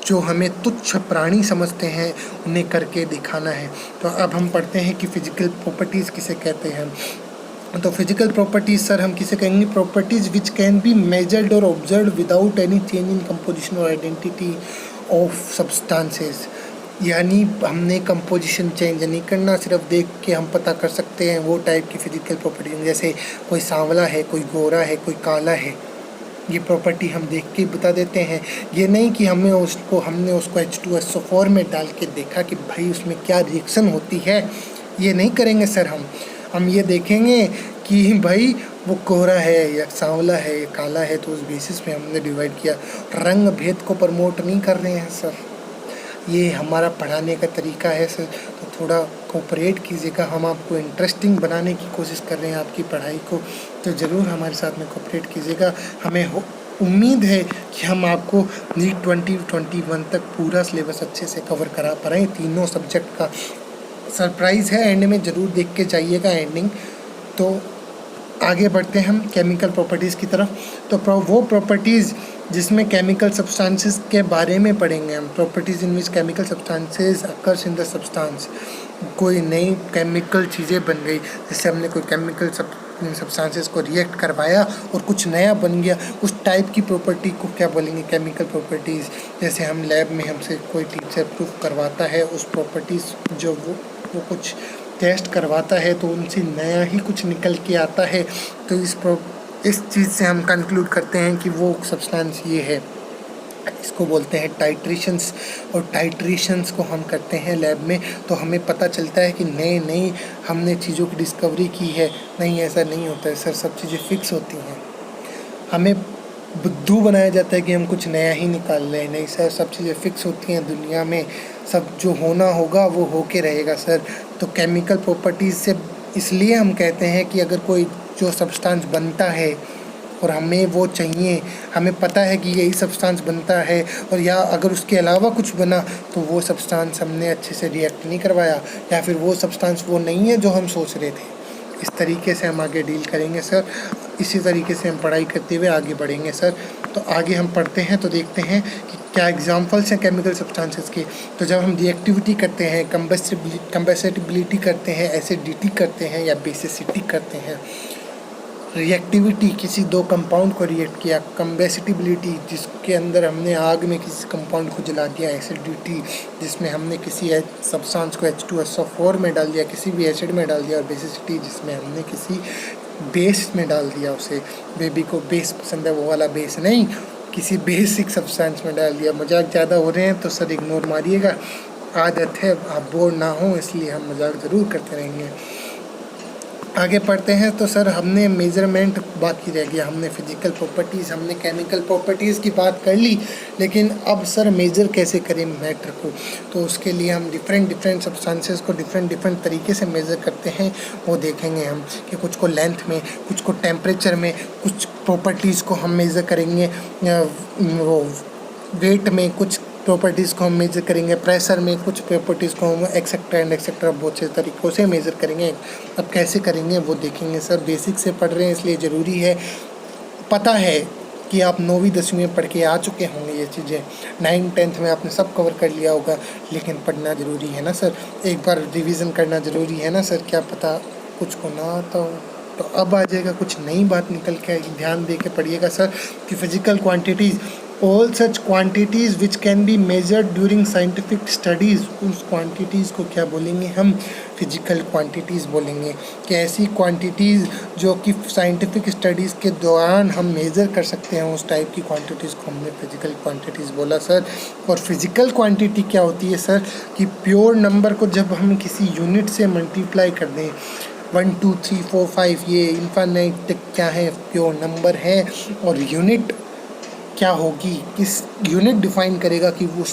जो हमें तुच्छ प्राणी समझते हैं उन्हें करके दिखाना है। तो अब हम पढ़ते हैं कि फ़िज़िकल प्रॉपर्टीज़ किसे कहते हैं। तो फिजिकल प्रॉपर्टीज़ सर हम किसे कहेंगे? Properties which can be measured और observe without any change in composition और आइडेंटिटी ऑफ सब्सटेंसेस। यानी हमने कंपोजिशन चेंज नहीं करना, सिर्फ देख के हम पता कर सकते हैं वो टाइप की फिजिकल प्रॉपर्टी। जैसे कोई सांवला है, कोई गोरा है, कोई काला है, ये प्रॉपर्टी हम देख के बता देते हैं। ये नहीं कि हमने उसको H2SO4 में डाल के देखा कि भाई उसमें क्या रिएक्शन होती है, ये नहीं करेंगे सर। हम ये देखेंगे कि भाई वो गोरा है या सांवला है या काला है, तो उस बेसिस पे हमने डिवाइड किया। रंग भेद को प्रमोट नहीं कर रहे हैं सर, ये हमारा पढ़ाने का तरीका है सर। तो थोड़ा कोऑपरेट कीजिएगा, हम आपको इंटरेस्टिंग बनाने की कोशिश कर रहे हैं आपकी पढ़ाई को, तो ज़रूर हमारे साथ में कोऑपरेट कीजिएगा। हमें उम्मीद है कि हम आपको नीट 2021 तक पूरा सिलेबस अच्छे से कवर करा पा रहे हैं। तीनों सब्जेक्ट का सरप्राइज़ है, एंड में ज़रूर देख के जाइएगा एंडिंग। तो आगे बढ़ते हैं हम केमिकल प्रॉपर्टीज़ की तरफ। तो वो प्रॉपर्टीज़ जिसमें केमिकल सब्सटेंसेस के बारे में पढ़ेंगे हम। Properties in which chemical substances occurs in the substance. कोई नई केमिकल चीज़ें बन गई, जैसे हमने कोई केमिकल सब्सटेंसेस को रिएक्ट करवाया और कुछ नया बन गया, उस टाइप की प्रॉपर्टी को क्या बोलेंगे? Chemical properties. जैसे हम लैब में हमसे कोई टीचर प्रूफ करवाता है उस प्रॉपर्टीज़, जो वो कुछ टेस्ट करवाता है तो उनसे नया ही कुछ निकल के आता है। तो इस चीज़ से हम कंक्लूड करते हैं कि वो सब्सटेंस ये है। इसको बोलते हैं टाइट्रेशंस, और टाइट्रेशंस को हम करते हैं लैब में, तो हमें पता चलता है कि नई हमने चीज़ों की डिस्कवरी की है। नहीं, ऐसा नहीं होता है सर, सब चीज़ें फिक्स होती हैं। हमें बुद्धू बनाया जाता है कि हम कुछ नया ही निकाल रहे हैं। नहीं सर, सब चीज़ें फिक्स होती हैं दुनिया में, सब जो होना होगा वो होके रहेगा सर। तो केमिकल प्रॉपर्टीज़ से इसलिए हम कहते हैं कि अगर कोई जो सब्सटेंस बनता है और हमें वो चाहिए, हमें पता है कि यही सब्सटेंस बनता है, और या अगर उसके अलावा कुछ बना तो वो सब्सटेंस हमने अच्छे से रिएक्ट नहीं करवाया, या फिर वो सब्सटेंस वो नहीं है जो हम सोच रहे थे। इस तरीके से हम आगे डील करेंगे सर। इसी तरीके से हम पढ़ाई करते हुए आगे बढ़ेंगे सर। तो आगे हम पढ़ते हैं तो देखते हैं कि क्या एग्जांपल्स हैं केमिकल सब्सटेंसेस के। तो जब हम रिएक्टिविटी करते हैं, कंबेसिबिलिटी करते हैं, एसिडिटी करते हैं या बेसिसिटी करते हैं। रिएक्टिविटी, किसी दो कंपाउंड को रिएक्ट किया। कंबेसिबिलिटी, जिसके अंदर हमने आग में किसी कंपाउंड को जला दिया। एसिडिटी, जिसमें हमने किसी सब्सटेंस को H2SO4 में डाल दिया, किसी भी एसिड में डाल दिया। और बेसिसिटी, जिसमें हमने किसी बेस में डाल दिया उसे। बेबी को बेस पसंद है, वो वाला बेस नहीं, किसी बेसिक सब्सटेंस में डाल दिया। मजाक ज़्यादा हो रहे हैं तो सर इग्नोर मारिएगा, आदत है, आप बोर ना हो इसलिए हम मजाक ज़रूर करते रहेंगे। आगे पढ़ते हैं। तो सर हमने मेज़रमेंट बाकी रह गया, हमने फिजिकल प्रॉपर्टीज़, हमने केमिकल प्रॉपर्टीज़ की बात कर ली, लेकिन अब सर मेज़र कैसे करें मैटर को। तो उसके लिए हम डिफरेंट सब्सटेंसेस को डिफरेंट तरीके से मेज़र करते हैं। वो देखेंगे हम कि कुछ को लेंथ में, कुछ को टेम्परेचर में, कुछ प्रॉपर्टीज़ को हम मेज़र करेंगे वो वेट में, कुछ प्रॉपर्टीज़ को हम मेज़र करेंगे प्रेशर में, कुछ प्रॉपर्टीज़ को हम एक्सेट्रा बहुत से तरीक़ों से मेज़र करेंगे। अब कैसे करेंगे वो देखेंगे। सर बेसिक से पढ़ रहे हैं इसलिए ज़रूरी है, पता है कि आप 9वीं 10वीं में पढ़ के आ चुके होंगे ये चीज़ें, 9th 10th में आपने सब कवर कर लिया होगा, लेकिन पढ़ना ज़रूरी है ना सर, एक बार रिवीजन करना ज़रूरी है ना सर। क्या पता कुछ को ना आता हो, तो अब आ जाएगा कुछ नई बात निकल के आएगी। ध्यान दे के पढ़िएगा सर कि physical quantities, all such quantities which can be measured during scientific studies, उस क्वांटिटीज़ को क्या बोलेंगे हम, फिजिकल क्वांटिटीज़ बोलेंगे। कि ऐसी क्वांटिटीज़ जो कि साइंटिफिक स्टडीज़ के दौरान हम मेज़र कर सकते हैं, उस टाइप की क्वांटिटीज़ को हमने फिजिकल क्वांटिटीज़ बोला सर। और फिजिकल क्वांटिटी क्या होती है सर, कि प्योर नंबर को जब हम किसी यूनिट से मल्टीप्लाई कर दें, 1 2 3 4 5 ये इन्फानाइट तक क्या है, प्योर नंबर है। और यूनिट क्या होगी, किस यूनिट डिफाइन करेगा कि वो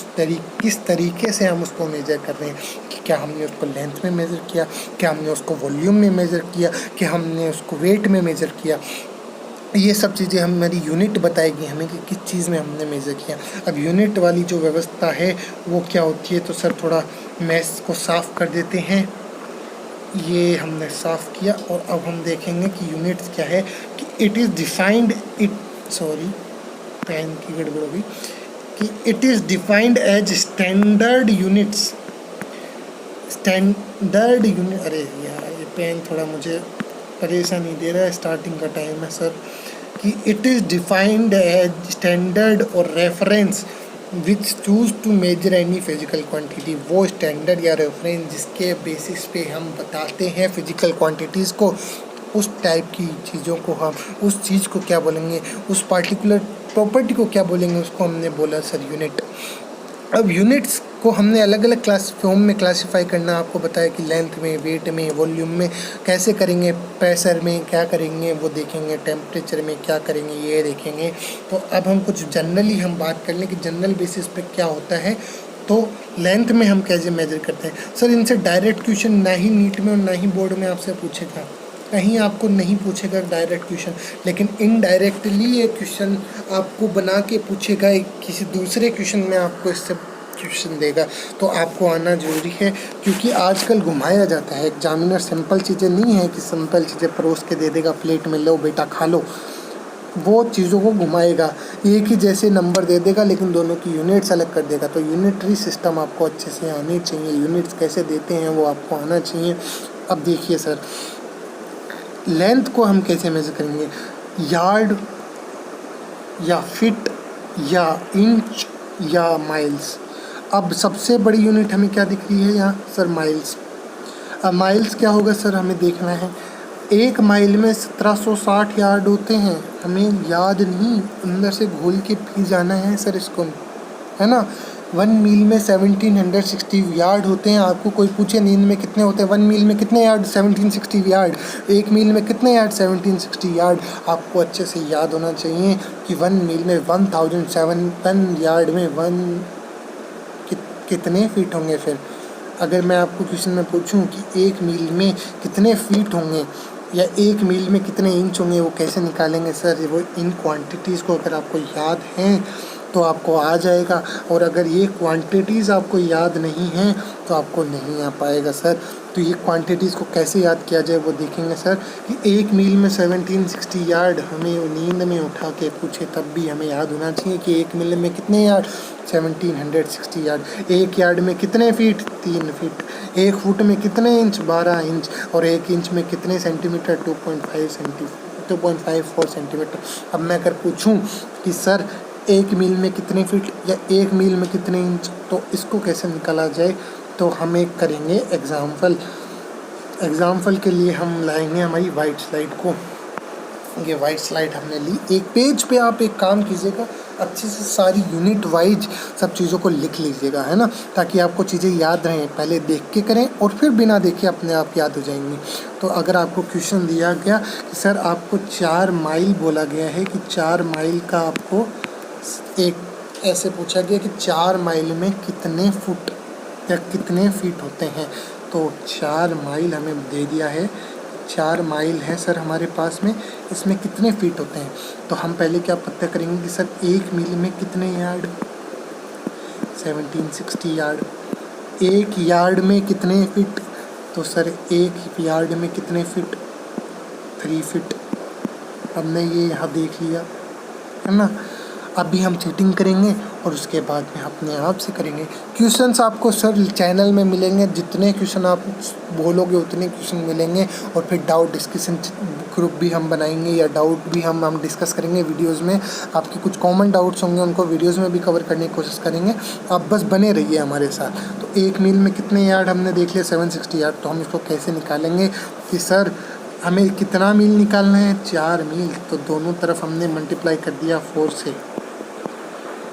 किस तरीके से हम उसको मेज़र कर रहे हैं, कि क्या हमने उसको लेंथ में मेज़र किया, क्या हमने उसको वॉल्यूम में मेज़र किया, कि हमने उसको वेट में मेज़र किया। ये सब चीज़ें हमारी यूनिट बताएगी हमें कि किस चीज़ में हमने मेज़र किया। अब यूनिट वाली जो व्यवस्था है वो क्या होती है, तो सर थोड़ा मैथ्स को साफ़ कर देते हैं। ये हमने साफ़ किया और अब हम देखेंगे कि यूनिट्स क्या है। कि इट इज़ डिफाइंड, पेन की गड़बड़ होगी, कि it is defined as standard units. Standard unit, अरे यार ये पेन थोड़ा मुझे परेशानी दे रहा है, स्टार्टिंग का टाइम है सर। कि it is defined as standard और reference which choose to measure any physical quantity, वो स्टैंडर्ड या रेफरेंस जिसके बेसिस पे हम बताते हैं फिजिकल क्वांटिटीज़ को, उस टाइप की चीज़ों को हम, उस चीज़ को क्या बोलेंगे, उस पार्टिकुलर प्रॉपर्टी को क्या बोलेंगे, उसको हमने बोला सर यूनिट। अब यूनिट्स को हमने अलग अलग क्लास फॉर्म में क्लासिफाई करना आपको बताया कि लेंथ में, वेट में, वॉल्यूम में कैसे करेंगे, प्रेशर में क्या करेंगे वो देखेंगे, टेम्परेचर में क्या करेंगे ये देखेंगे। तो अब हम कुछ जनरली हम बात कर लें कि जनरल बेसिस पे क्या होता है। तो लेंथ में हम कैसे मेजर करते हैं सर, इनसे डायरेक्ट क्वेश्चन ना ही नीट में और ना ही बोर्ड में आपसे पूछेगा, कहीं आपको नहीं पूछेगा डायरेक्ट क्वेश्चन, लेकिन इनडायरेक्टली ये क्वेश्चन आपको बना के पूछेगा, किसी दूसरे क्वेश्चन में आपको इससे क्वेश्चन देगा। तो आपको आना ज़रूरी है, क्योंकि आजकल घुमाया जाता है एग्जामिनर, सिंपल चीज़ें नहीं है कि सिंपल चीज़ें परोस के दे देगा प्लेट में, लो बेटा खा लो। वो चीज़ों को घुमाएगा, एक ही जैसे नंबर दे देगा लेकिन दोनों की यूनिट्स अलग कर देगा। तो यूनिटरी सिस्टम आपको अच्छे से आनी चाहिए, यूनिट्स कैसे देते हैं वो आपको आना चाहिए। अब देखिए सर, लेंथ को हम कैसे मेज़र करेंगे, यार्ड या फिट या इंच या माइल्स। अब सबसे बड़ी यूनिट हमें क्या दिख रही है यहाँ सर, माइल्स। अब माइल्स क्या होगा सर, हमें देखना है 1 माइल में 1760 यार्ड होते हैं, हमें याद नहीं, अंदर से घोल के पी जाना है सर इसको, है ना। 1 मील में 1760 यार्ड होते हैं। आपको कोई पूछे नींद में कितने होते हैं, 1 मील में कितने यार्ड, 1760 यार्ड, 1 मील में कितने यार्ड, 1760 यार्ड। आपको अच्छे से याद होना चाहिए कि 1 मील में 1007 यार्ड में कितने फीट होंगे। फिर अगर मैं आपको क्वेश्चन में पूछूं कि 1 मील में कितने फीट होंगे या 1 मील में कितने इंच होंगे, वो कैसे निकालेंगे सर, वो इन क्वांटिटीज़ को अगर आपको याद हैं तो आपको आ जाएगा, और अगर ये क्वांटिटीज़ आपको याद नहीं हैं तो आपको नहीं आ पाएगा सर। तो ये क्वांटिटीज़ को कैसे याद किया जाए वो देखेंगे सर। कि 1 मील में 1760 यार्ड हमें नींद में उठा के पूछे तब भी हमें याद होना चाहिए कि 1 मील में कितने यार्ड, 1760 यार्ड। 1 यार्ड में कितने फीट, 3 फीट। 1 फुट में कितने इंच, 12 इंच। और 1 इंच में कितने सेंटीमीटर, 2.54 सेंटीमीटर। अब मैं अगर पूछूं कि सर 1 मील में कितने फीट या 1 मील में कितने इंच, तो इसको कैसे निकाला जाए, तो हम एक करेंगे एग्जाम्पल के लिए हम लाएंगे हमारी वाइट स्लाइड को। ये वाइट स्लाइड हमने ली। एक पेज पे आप एक काम कीजिएगा, अच्छे से सारी यूनिट वाइज सब चीज़ों को लिख लीजिएगा, है ना, ताकि आपको चीज़ें याद रहें। पहले देख के करें और फिर बिना देखे अपने आप याद हो जाएंगी। तो अगर आपको क्वेश्चन दिया गया कि सर आपको 4 माइल बोला गया है कि 4 माइल का आपको एक ऐसे पूछा गया कि 4 माइल में कितने फुट या कितने फीट होते हैं, तो 4 माइल हमें दे दिया है। 4 माइल है सर हमारे पास में, इसमें कितने फीट होते हैं। तो हम पहले क्या पता करेंगे कि सर 1 मील में कितने यार्ड, 1760 यार्ड। 1 यार्ड में कितने फीट, तो सर 1 यार्ड में कितने फीट, 3 फीट। हमने ये यहाँ देख लिया, है ना। अभी हम चीटिंग करेंगे और उसके बाद में अपने आप से करेंगे। क्वेश्चंस आपको सर चैनल में मिलेंगे, जितने क्वेश्चन आप बोलोगे उतने क्वेश्चन मिलेंगे। और फिर डाउट डिस्कशन ग्रुप भी हम बनाएंगे या डाउट भी हम डिस्कस करेंगे वीडियोस में। आपके कुछ कॉमन डाउट्स होंगे उनको वीडियोस में भी कवर करने की कोशिश करेंगे। आप बस बने रहिए हमारे साथ। तो 1 मील में कितने यार्ड हमने देख लिया, 760 यार्ड। तो हम इसको कैसे निकालेंगे कि सर हमें कितना मील निकालना है, 4 मील। तो दोनों तरफ हमने मल्टीप्लाई कर दिया 4 से।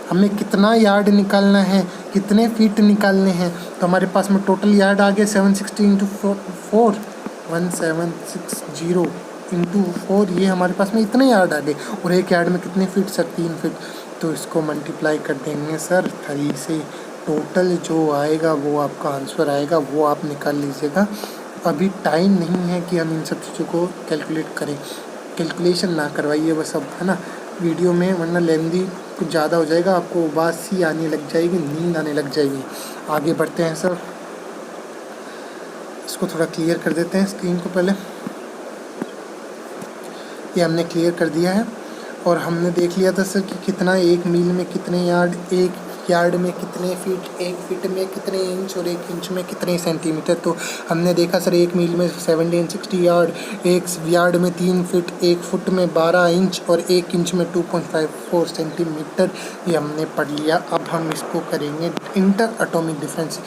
हमें कितना यार्ड निकालना है, कितने फीट निकालने हैं, तो हमारे पास में टोटल यार्ड आ गया 760 इंटू 4, 1760 इंटू 4, ये हमारे पास में इतने यार्ड आ गए। और 1 यार्ड में कितने फीट सर, 3 फीट। तो इसको मल्टीप्लाई कर देंगे सर 3 से। टोटल जो आएगा वो आपका आंसर आएगा, वो आप निकाल लीजिएगा। अभी टाइम नहीं है कि हम इन सब चीज़ों को कैलकुलेट करें, कैलकुलेशन ना करवाइए बस अब, है ना, वीडियो में, वरना लेंदी कुछ ज़्यादा हो जाएगा, आपको उबासी आने लग जाएगी, नींद आने लग जाएगी। आगे बढ़ते हैं सर, इसको थोड़ा क्लियर कर देते हैं स्क्रीन को पहले। ये हमने क्लियर कर दिया है और हमने देख लिया था सर कि कितना 1 मील में कितने यार्ड, 1 यार्ड में कितने फीट, 1 फीट में कितने इंच और 1 इंच में कितने सेंटीमीटर। तो हमने देखा सर 1 मील में 1760 यार्ड, 1 यार्ड में 3 फीट, 1 फुट में 12 इंच और 1 इंच में 2.54 सेंटीमीटर। ये हमने पढ़ लिया। अब हम इसको करेंगे इंटर एटॉमिक डिफरेंस।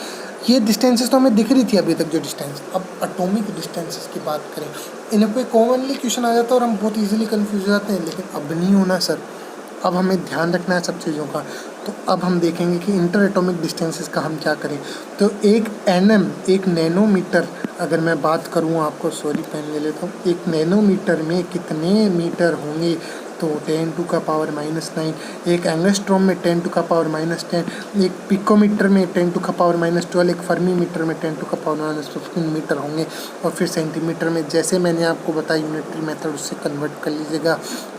ये डिस्टेंसेस तो हमें दिख रही थी अभी तक जो डिस्टेंस, अब एटॉमिक डिस्टेंसेस की बात करें। इन पे कॉमनली क्वेश्चन आ जाता है और हम बहुत इजीली कंफ्यूज हो जाते हैं, लेकिन अब नहीं होना सर। अब हमें ध्यान रखना है सब चीज़ों का। तो अब हम देखेंगे कि इंटर एटॉमिक डिस्टेंसेस का हम क्या करें। तो 1 nm, 1 नैनोमीटर, अगर मैं बात करूँ आपको, सॉरी पेन ले लेता हूँ, 1 नैनोमीटर में कितने मीटर होंगे, तो 10⁻⁹। एक एंगस्ट्रॉम में 10⁻⁻10, एक पिकोमीटर में 10⁻⁻12, एक फर्मीमीटर में 10⁻⁻15 मीटर होंगे। और फिर सेंटीमीटर में, जैसे मैंने आपको बताया यूनिटरी मेथड, उससे कन्वर्ट कर लीजिएगा।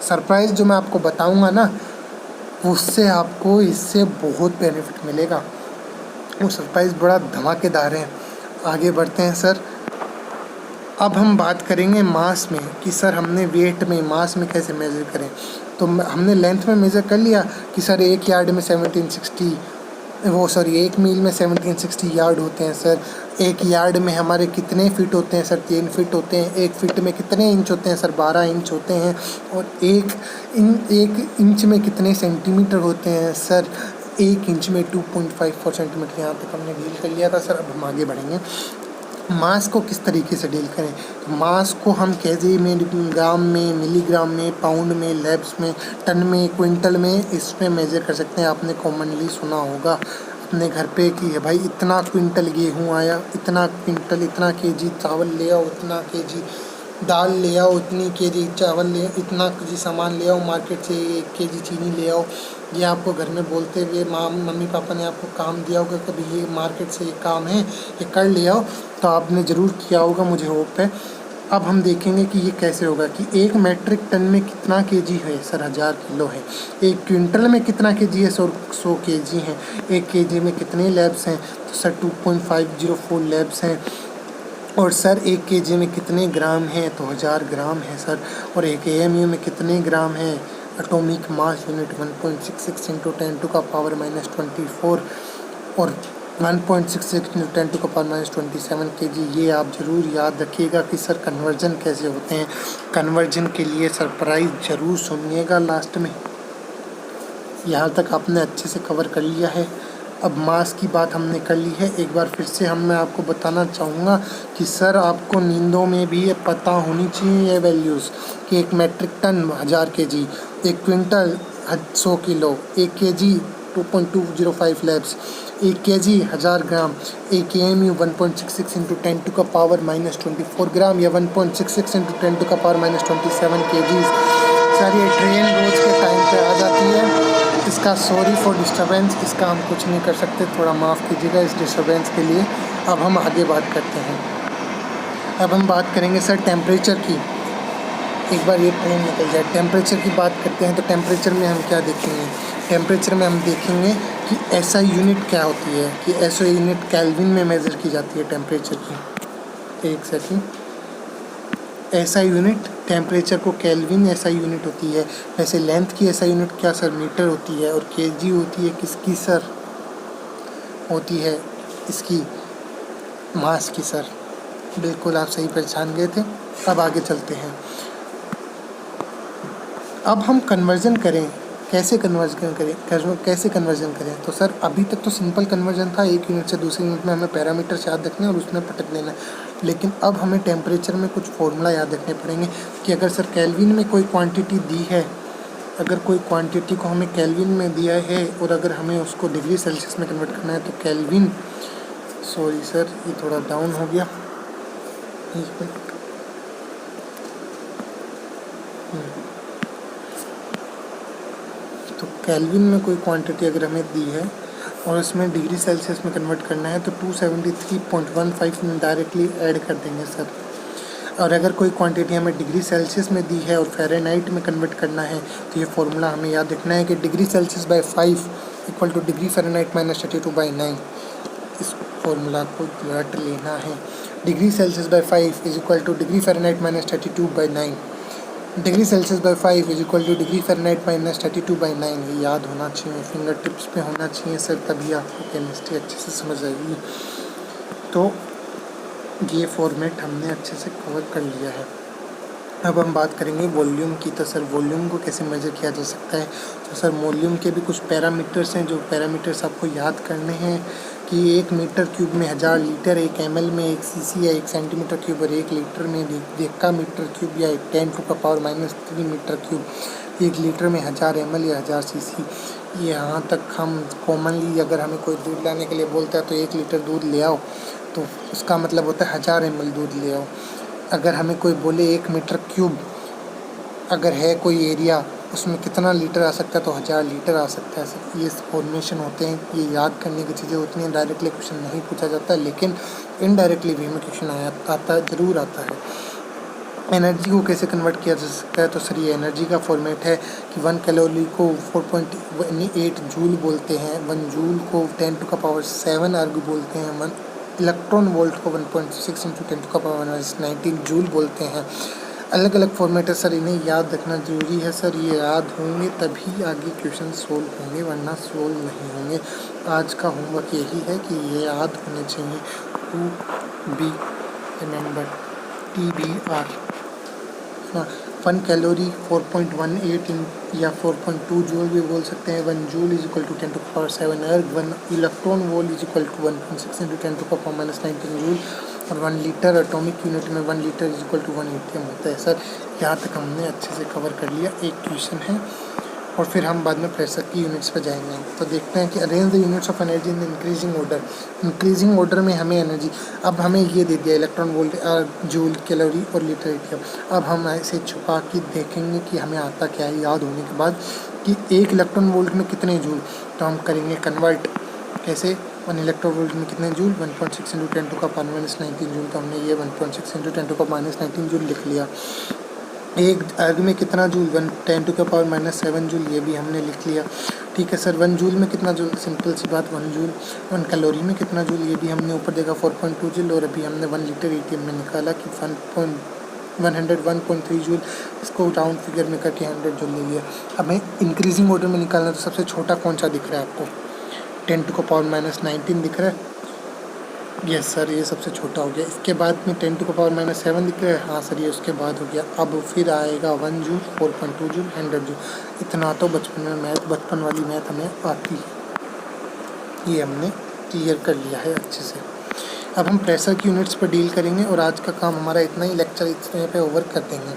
सरप्राइज़ जो मैं आपको बताऊंगा ना, उससे आपको इससे बहुत बेनिफिट मिलेगा। वो सरप्राइज़ बड़ा धमाकेदार है। आगे बढ़ते हैं सर। अब हम बात करेंगे मास में कि सर हमने वेट में, मास में कैसे मेज़र करें। तो हमने लेंथ में मेज़र कर लिया कि सर 1 यार्ड में 1 मील में 1760 यार्ड होते हैं सर। 1 यार्ड में हमारे कितने फीट होते हैं सर, 3 फीट होते हैं। 1 फीट में कितने इंच होते हैं सर, 12 इंच होते हैं। और 1 इंच में कितने सेंटीमीटर होते हैं सर, 1 इंच में 2.54 सेंटीमीटर। यहाँ तक हमने डील कर लिया था सर। अब हम आगे बढ़ेंगे, मास को किस तरीके से डील करें। तो मास को हम केजी में, ग्राम में, मिलीग्राम में, पाउंड में, लैब्स में, टन में, क्विंटल में, इसमें मेजर कर सकते हैं। आपने कॉमनली सुना होगा अपने घर पे कि भाई इतना क्विंटल गेहूँ आया, इतना क्विंटल, इतना केजी चावल ले आओ, इतना केजी दाल ले आओ, इतनी केजी चावल ले, इतना केजी सामान ले आओ मार्केट से, 1 केजी चीनी ले आओ। ये आपको घर में बोलते हुए मम्मी पापा ने आपको काम दिया होगा, कभी ये मार्केट से ये काम है, ये कर ले आओ, तो आपने ज़रूर किया होगा, मुझे होप है। अब हम देखेंगे कि ये कैसे होगा कि 1 मैट्रिक टन में कितना केजी है सर, 1000 किलो है। 1 क्विंटल में कितना केजी है, 100 केजी है। 1 केजी में कितने लैब्स हैं, तो सर 2.504 लैब्स हैं। और सर 1 केजी में कितने ग्राम हैं, तो 1000 ग्राम है सर। और 1 AMU में कितने ग्राम हैं, एटॉमिक मास यूनिट 1.66 इंटू 10⁻⁻24 और 1.66 इंटू 10⁻⁻27 kg। ये आप ज़रूर याद रखिएगा कि सर कन्वर्जन कैसे होते हैं। कन्वर्जन के लिए सरप्राइज़ ज़रूर सुनिएगा लास्ट में। यहाँ तक आपने अच्छे से कवर कर लिया है। अब मास की बात हमने कर ली है। एक बार फिर से मैं आपको बताना चाहूँगा कि सर आपको नींदों में भी ये पता होनी चाहिए ये वैल्यूज़ कि 1 metric ton 1000 kg, 1 quintal 100 kilo, 1 kg 2.205 lbs, 1 kg 1000 gram, 1 AMU 1.66 into 10⁻⁻24 gram या 1.66 इंटू 10⁻⁻27 kgs। सर ये ट्रेन रोज के टाइम पे आ जाती है। इसका सॉरी फॉर डिस्टर्बेंस, इसका हम कुछ नहीं कर सकते, थोड़ा माफ़ कीजिएगा इस डिस्टर्बेंस के लिए। अब हम आगे बात करते हैं। अब हम बात करेंगे सर टेम्परेचर की। एक बार ये ट्रेन निकल जाए, टेम्परेचर की बात करते हैं तो टेम्परेचर में हम क्या देखेंगे? टेम्परेचर में हम देखेंगे कि ऐसा यूनिट क्या होती है, कि ऐसा यूनिट केल्विन में मेज़र की जाती है टेम्परेचर की। एक सेकेंड, ऐसा यूनिट टेम्परेचर को केल्विन ऐसा यूनिट होती है। वैसे लेंथ की ऐसा यूनिट क्या सर? मीटर होती है। और केजी होती है किसकी सर? होती है इसकी मास की सर। बिल्कुल आप सही पहचान गए थे। अब आगे चलते हैं। अब हम कन्वर्जन करें, कैसे कन्वर्जन करें? तो सर अभी तक तो सिंपल कन्वर्जन था, एक यूनिट से दूसरे यूनिट में हमें पैरामीटर्स याद रखने और उसमें पटक देना है। लेकिन अब हमें टेम्परेचर में कुछ फॉर्मूला याद रखने पड़ेंगे कि अगर सर केल्विन में कोई क्वांटिटी दी है, अगर कोई क्वांटिटी को हमें केल्विन में दिया है और अगर हमें उसको डिग्री सेल्सियस में कन्वर्ट करना है तो केल्विन, सॉरी सर ये थोड़ा डाउन हो गया, तो केल्विन में कोई क्वांटिटी अगर हमें दी है और उसमें डिग्री सेल्सियस में कन्वर्ट करना है तो 273.15 में डायरेक्टली ऐड कर देंगे सर। और अगर कोई क्वांटिटी हमें डिग्री सेल्सियस में दी है और फ़ारेनहाइट में कन्वर्ट करना है तो ये फॉर्मूला हमें याद रखना है कि degree Celsius by 5 equal to degree Fahrenheit minus 32/9। इस फॉर्मूला को रट लेना है। Degree Celsius by 5 is equal to degree Fahrenheit minus 32/9। Degree Celsius by 5 is equal to degree Fahrenheit minus 32/9। ये याद होना चाहिए, फिंगर टिप्स पे होना चाहिए सर, तभी आपको केमिस्ट्री अच्छे से समझ आएगी। तो ये फॉर्मेट हमने अच्छे से कवर कर लिया है। अब हम बात करेंगे वॉल्यूम की। तो सर वॉल्यूम को कैसे मेजर किया जा सकता है? तो सर वॉल्यूम के भी कुछ पैरामीटर्स हैं, जो पैरामीटर्स आपको याद करने हैं कि 1 मीटर क्यूब में 1000 लीटर, 1 ml में 1 cc या 1 सेंटीमीटर क्यूब और 1 लीटर में डेकामीटर क्यूब या 10⁻³ मीटर क्यूब, 1 लीटर में 1000 ml या 1000 cc। यहाँ तक हम कॉमनली अगर हमें कोई दूध लाने के लिए बोलता है तो 1 लीटर दूध ले आओ, तो उसका मतलब होता है 1000 ml दूध ले आओ। अगर हमें कोई बोले 1 मीटर क्यूब अगर है कोई एरिया, उसमें कितना लीटर आ सकता है, तो 1000 लीटर आ सकता है। ये फॉर्मेशन होते हैं, ये याद करने की चीज़ें होती हैं। डायरेक्टली क्वेश्चन नहीं पूछा जाता है, लेकिन इनडायरेक्टली भी हमें क्वेश्चन ज़रूर आता है। एनर्जी को कैसे कन्वर्ट किया जा सकता है? तो सर ये एनर्जी का फॉर्मेट है कि 1 कैलोरी को 4.8 जूल बोलते हैं, 1 जूल को 10⁻7 अर्ग बोलते हैं, 1 इलेक्ट्रॉन वोल्ट को 1.6 इंटू 10⁻19 जूल बोलते हैं। अलग अलग फॉर्मेट है सर, इन्हें याद रखना ज़रूरी है सर। ये याद होंगे तभी आगे क्वेश्चन सोल्व होंगे, वरना सोल्व नहीं होंगे। आज का होमवर्क यही है कि ये याद होने चाहिए। To be remember, TBR। 1 calorie 4.18 या 4.2 जूल भी बोल सकते हैं। 1 joule is equal to 10⁻7 erg, 1 electron volt is equal to 1.6 into 10⁻19 joule, और 1 लीटर एटॉमिक यूनिट में 1 litre is equal to 1 ATM होता है सर। यहाँ तक हमने अच्छे से कवर कर लिया। एक क्वेश्चन है और फिर हम बाद में प्रेशर की यूनिट्स पर जाएंगे। तो देखते हैं कि arrange the units of energy in increasing order. Increasing order में हमें एनर्जी, अब हमें ये दे दिया इलेक्ट्रॉन वोल्ट, जूल, कैलोरी और लीटर एटीएम। अब हम ऐसे छुपा के देखेंगे कि हमें आता क्या है याद होने के बाद कि 1 इलेक्ट्रॉन वोल्ट में कितने जूल। तो हम करेंगे कन्वर्ट, कैसे? 1 इलेक्ट्रॉन वोल्ट में कितने जूल? 1.6 into 10⁻⁻19 joule. तो हमने ये 1.6 इंटू 10⁻⁻19 जूल लिख लिया। एक अर्ग में कितना जूल? 10⁻⁻7 जूल, ये भी हमने लिख लिया। ठीक है सर। 1 जूल में कितना जूल? सिंपल सी बात 1 जूल। 1 कैलोरी में कितना जूल? ये भी हमने ऊपर देखा 4.2 जूल, और अभी हमने 1 लीटर ATM में निकाला कि 101.3 जूल। इसको राउंड फिगर में करके 100 जूल ले लिया। हमें इंक्रीजिंग ऑर्डर में निकालना, तो सबसे छोटा कौन सा दिख रहा है आपको? 10⁻⁻19 दिख रहा है। यस सर, ये सबसे छोटा हो गया। इसके बाद में 10⁻⁷ दिख रहा है। हाँ सर, ये उसके बाद हो गया। अब फिर आएगा 1 जूल, 4.2 जूल, 100 जूल। इतना तो बचपन वाली मैथ हमें आती है। ये हमने क्लियर कर लिया है अच्छे से। अब हम प्रेशर की यूनिट्स पर डील करेंगे और आज का काम हमारा इतना ही, लेक्चर इतने पे ओवर कर देंगे।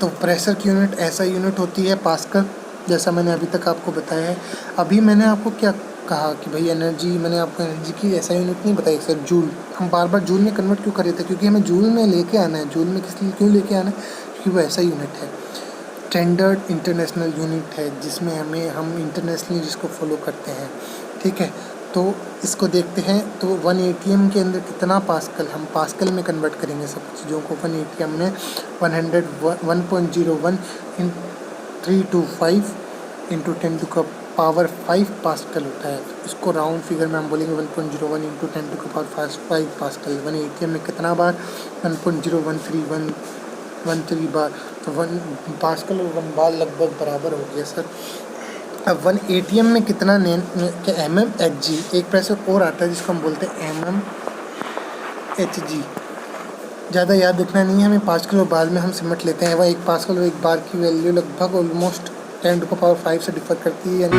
तो प्रेशर की यूनिट ऐसा यूनिट होती है पास्कल, जैसा मैंने अभी तक आपको बताया है। अभी मैंने आपको क्या कहा कि भाई एनर्जी, मैंने आपको एनर्जी की ऐसा यूनिट नहीं बताई सर, जूल। हम बार बार जूल में कन्वर्ट क्यों कर रहे थे? क्योंकि हमें जूल में लेके आना है। जूल में किस लिए क्यों लेके आना है? क्योंकि वो ऐसा यूनिट है, स्टैंडर्ड इंटरनेशनल यूनिट है, जिसमें हम इंटरनेशनली जिसको फॉलो करते हैं। ठीक है, तो इसको देखते हैं। तो 1 ATM के अंदर कितना पास्कल, हम पास्कल में कन्वर्ट करेंगे सब चीज़ों को। 1 ATM में 101.01 इन 325 इंटू 10⁵ पास्कल होता है। इसको राउंड फिगर में हम बोलेंगे 1.01 इंटू 10⁵5 पास्कल। 1 ATM में कितना बार? 1.013 बार। तो 1 पास्कल और 1 बार लगभग बराबर हो गया सर। अब 1 ATM में कितना mmHg, एक प्रेशर और आता है जिसको हम बोलते हैं mmHg। ज़्यादा याद रखना नहीं है हमें, पास्कल और बार में हम सिमट लेते हैं। वह एक पास्कल और एक बार की वैल्यू लगभग ऑलमोस्ट 10⁵ से डिफर करती है, यानी